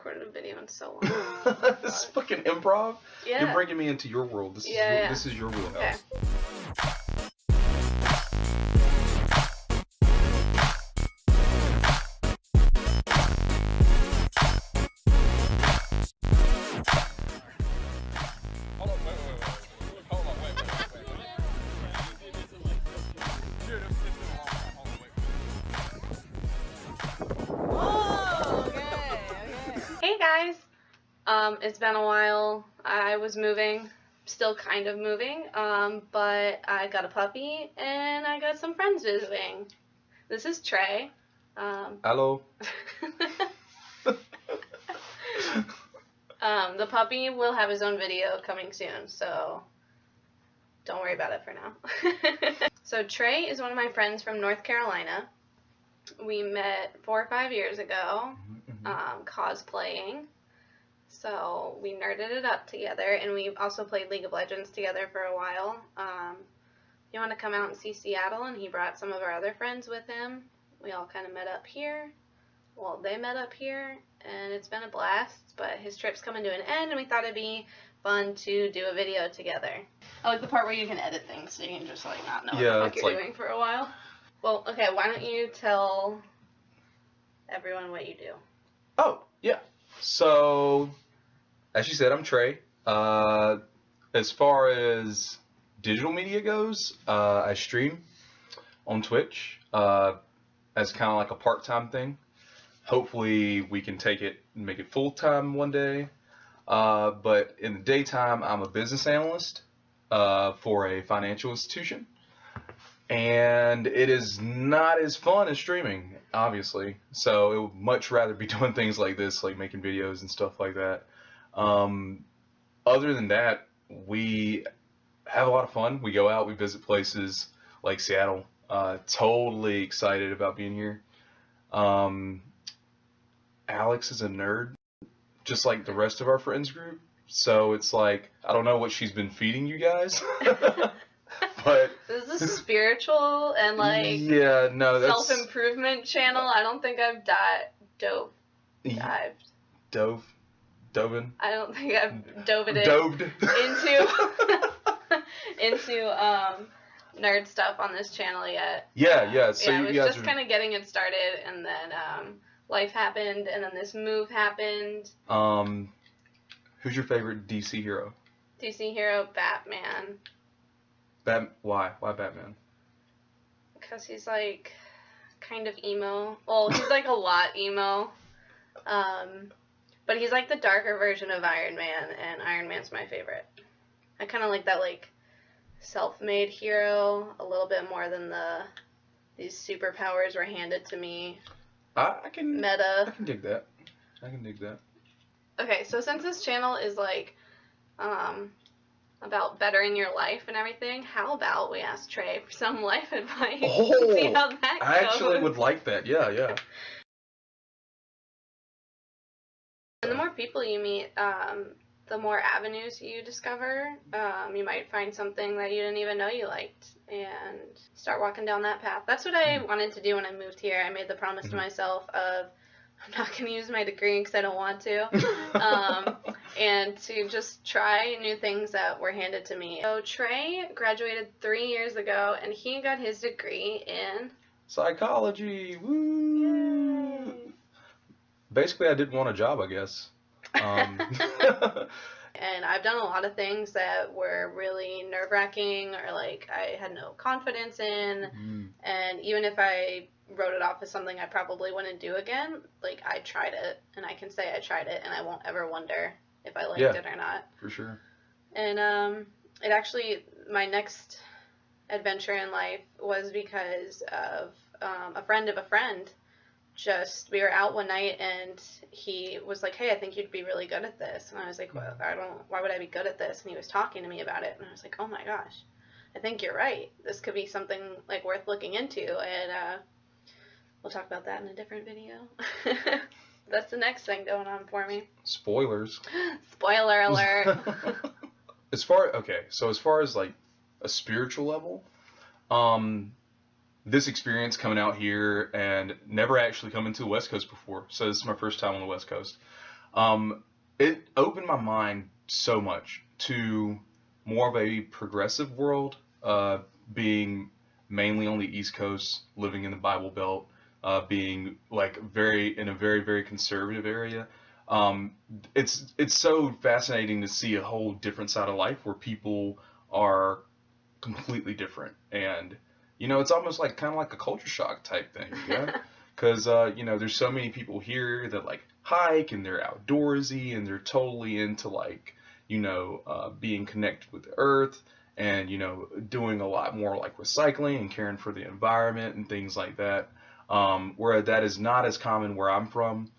recorded a video in so long. This is fucking improv? Yeah. You're bringing me into your world. This is your wheelhouse. Okay. Hey guys, it's been a while. I was moving, still kind of moving, but I got a puppy and I got some friends visiting. This is Trey. Hello. The puppy will have his own video coming soon, so don't worry about it for now. So Trey is one of my friends from North Carolina. We met 4 or 5 years ago, cosplaying. So we nerded it up together, and we also played League of Legends together for a while. You want to come out and see Seattle, and he brought some of our other friends with him. We all kind of met up here. Well, they met up here, and it's been a blast, but his trip's coming to an end, and we thought it'd be fun to do a video together. I like the part where you can edit things, so you can just, like, not know what the fuck you're doing for a while. Well, okay, why don't you tell everyone what you do? Oh, yeah. So, as you said, I'm Trey. As far as digital media goes, I stream on Twitch as kind of like a part-time thing. Hopefully we can take it and make it full-time one day. But in the daytime, I'm a business analyst for a financial institution. And it is not as fun as streaming, obviously. So I would much rather be doing things like this, like making videos and stuff like that. Other than that, we have a lot of fun. We go out, we visit places like Seattle. Totally excited about being here. Alex is a nerd, just like the rest of our friends group. So it's like, I don't know what she's been feeding you guys. But this is a spiritual and like self-improvement channel. I don't think I've dived. I don't think I've dove into nerd stuff on this channel yet. Yeah. So I you was guys just kind of getting it started, and then life happened, and then this move happened. Who's your favorite DC hero? DC hero, Batman. Why? Why Batman? Because he's like kind of emo. Well, he's like a lot emo. But he's like the darker version of Iron Man, and Iron Man's my favorite. I kind of like that like self-made hero a little bit more than these superpowers were handed to me. I can dig that. Okay, so since this channel is like about bettering your life and everything, how about we ask Trey for some life advice? Oh, see how that goes. I actually would like that. Yeah. And the more people you meet, the more avenues you discover. You might find something that you didn't even know you liked and start walking down that path. That's what I wanted to do when I moved here. I made the promise to myself of I'm not going to use my degree because I don't want to, and to just try new things that were handed to me. So Trey graduated 3 years ago, and he got his degree in psychology. Woo! Yay. Basically, I didn't want a job, I guess. And I've done a lot of things that were really nerve-wracking or like I had no confidence in, and even if I wrote it off as something I probably wouldn't do again, like I tried it, and I can say I tried it, and I won't ever wonder if I liked it or not. For sure. And it actually, my next adventure in life was because of a friend of a friend. We were out one night, and he was like, hey, I think you'd be really good at this. And I was like, well, why would I be good at this? And he was talking to me about it, and I was like, oh my gosh, I think you're right. This could be something like worth looking into, and we'll talk about that in a different video. That's the next thing going on for me. Spoilers. Spoiler alert. As far as like a spiritual level, this experience coming out here and never actually coming to the West Coast before, so this is my first time on the West Coast. It opened my mind so much to more of a progressive world, being mainly on the East Coast, living in the Bible Belt, being like in a very, very conservative area. Um, it's so fascinating to see a whole different side of life where people are completely different, and it's almost like kind of like a culture shock type thing, because there's so many people here that like hike and they're outdoorsy and they're totally into like being connected with the earth, and doing a lot more like recycling and caring for the environment and things like that, where that is not as common where I'm from.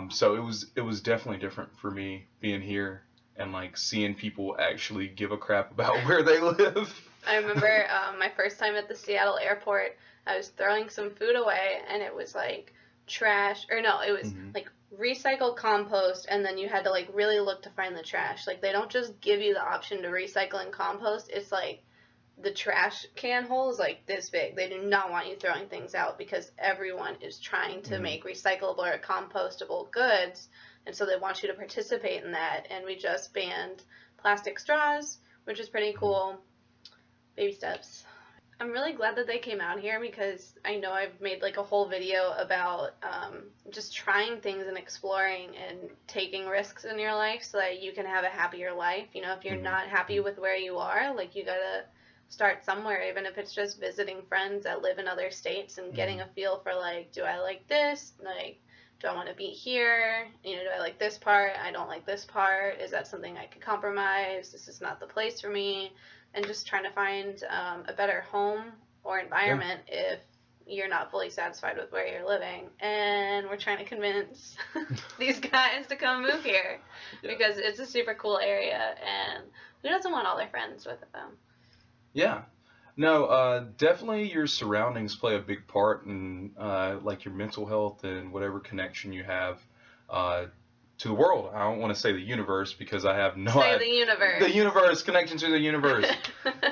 So it was definitely different for me being here and like seeing people actually give a crap about where they live. I remember my first time at the Seattle airport, I was throwing some food away, and it was like trash, or no, it was like recycle compost, and then you had to like really look to find the trash. Like they don't just give you the option to recycle and compost. It's like the trash can hole is like this big. They do not want you throwing things out because everyone is trying to make recyclable or compostable goods, and so they want you to participate in that. And we just banned plastic straws, which is pretty cool. Baby steps. I'm really glad that they came out here because I know I've made like a whole video about just trying things and exploring and taking risks in your life so that you can have a happier life. If you're not happy with where you are, like you gotta start somewhere, even if it's just visiting friends that live in other states and getting a feel for like, do I like this? Like, do I want to be here? Do I like this part? I don't like this part. Is that something I could compromise? This is not the place for me. And just trying to find a better home or environment if you're not fully satisfied with where you're living. And we're trying to convince these guys to come move here because it's a super cool area, and who doesn't want all their friends with them? Yeah. No, definitely your surroundings play a big part in like your mental health and whatever connection you have to the world. I don't want to say the universe because I have no idea. The universe. The universe, connection to the universe.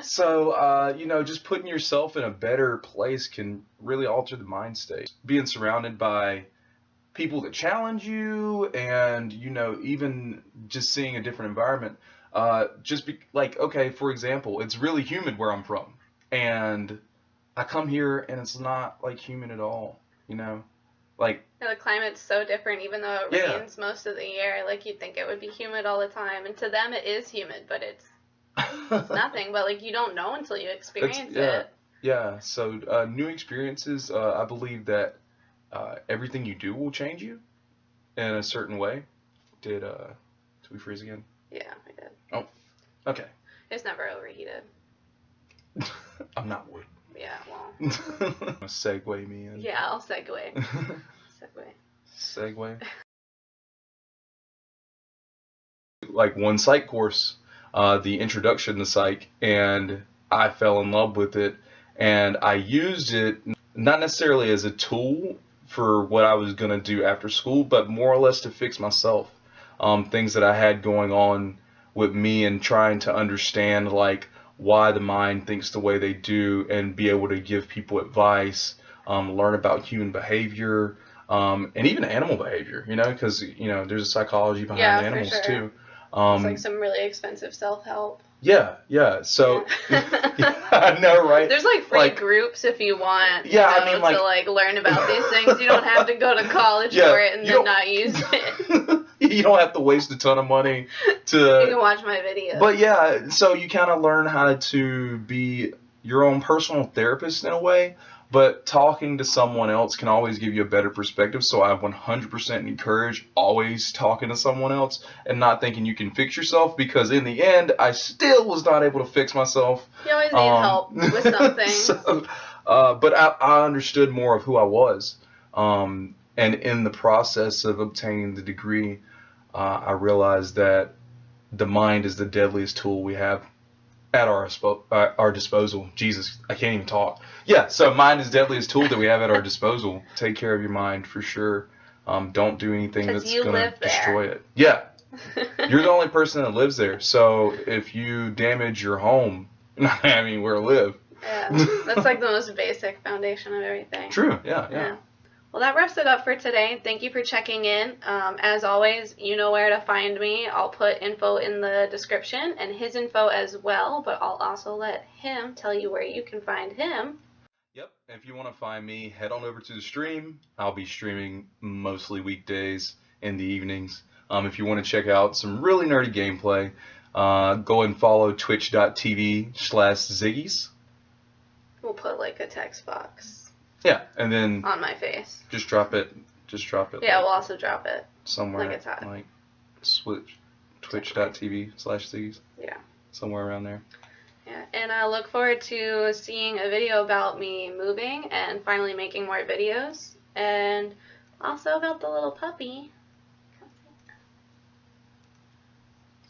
So, just putting yourself in a better place can really alter the mind state. Being surrounded by people that challenge you and, even just seeing a different environment. Okay, for example, it's really humid where I'm from. And I come here and it's not like humid at all, Like, the climate's so different, even though it rains most of the year. Like, you'd think it would be humid all the time. And to them, it is humid, but it's nothing. But, like, you don't know until you experience it. Yeah, so new experiences, I believe that everything you do will change you in a certain way. Did we freeze again? Yeah, we did. Oh, okay. It's never overheated. I'm not wood. Yeah, well. Segue me in. Yeah, I'll segue. Segue. Like one psych course, the introduction to psych, and I fell in love with it, and I used it not necessarily as a tool for what I was going to do after school, but more or less to fix myself. Things that I had going on with me and trying to understand like why the mind thinks the way they do and be able to give people advice, learn about human behavior, and even animal behavior, because, there's a psychology behind animals too. It's like some really expensive self-help. Yeah. So, I know, right? There's like free groups if you want. To like learn about these things. You don't have to go to college for it and then not use it. You don't have to waste a ton of money to. You can watch my videos. But yeah, so you kind of learn how to be your own personal therapist in a way. But talking to someone else can always give you a better perspective. So I 100% encourage always talking to someone else and not thinking you can fix yourself, because in the end, I still was not able to fix myself. You always need help with something. But I understood more of who I was. And in the process of obtaining the degree, I realized that the mind is the deadliest tool we have at our disposal. Jesus, I can't even talk. Yeah, so mind is the deadliest tool that we have at our disposal. Take care of your mind for sure. Don't do anything that's going to destroy it. Yeah, you're the only person that lives there. So if you damage your home, I mean, where to live. Yeah, that's like the most basic foundation of everything. True, yeah. Well, that wraps it up for today. Thank you for checking in. As always, you know where to find me. I'll put info in the description and his info as well, but I'll also let him tell you where you can find him. Yep. If you want to find me, head on over to the stream. I'll be streaming mostly weekdays in the evenings. If you want to check out some really nerdy gameplay, go and follow twitch.tv/Ziggiez. We'll put like a text box. Yeah, and then on my face. Just drop it. Yeah, we'll also drop it somewhere. Like it's hot. Like twitch.tv/Ziggiez. Yeah. Somewhere around there. Yeah, and I look forward to seeing a video about me moving and finally making more videos, and also about the little puppy.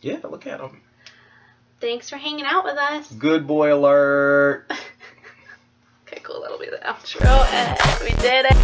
Yeah, look at him. Thanks for hanging out with us. Good boy alert. Okay, cool. That'll be the outro, and we did it.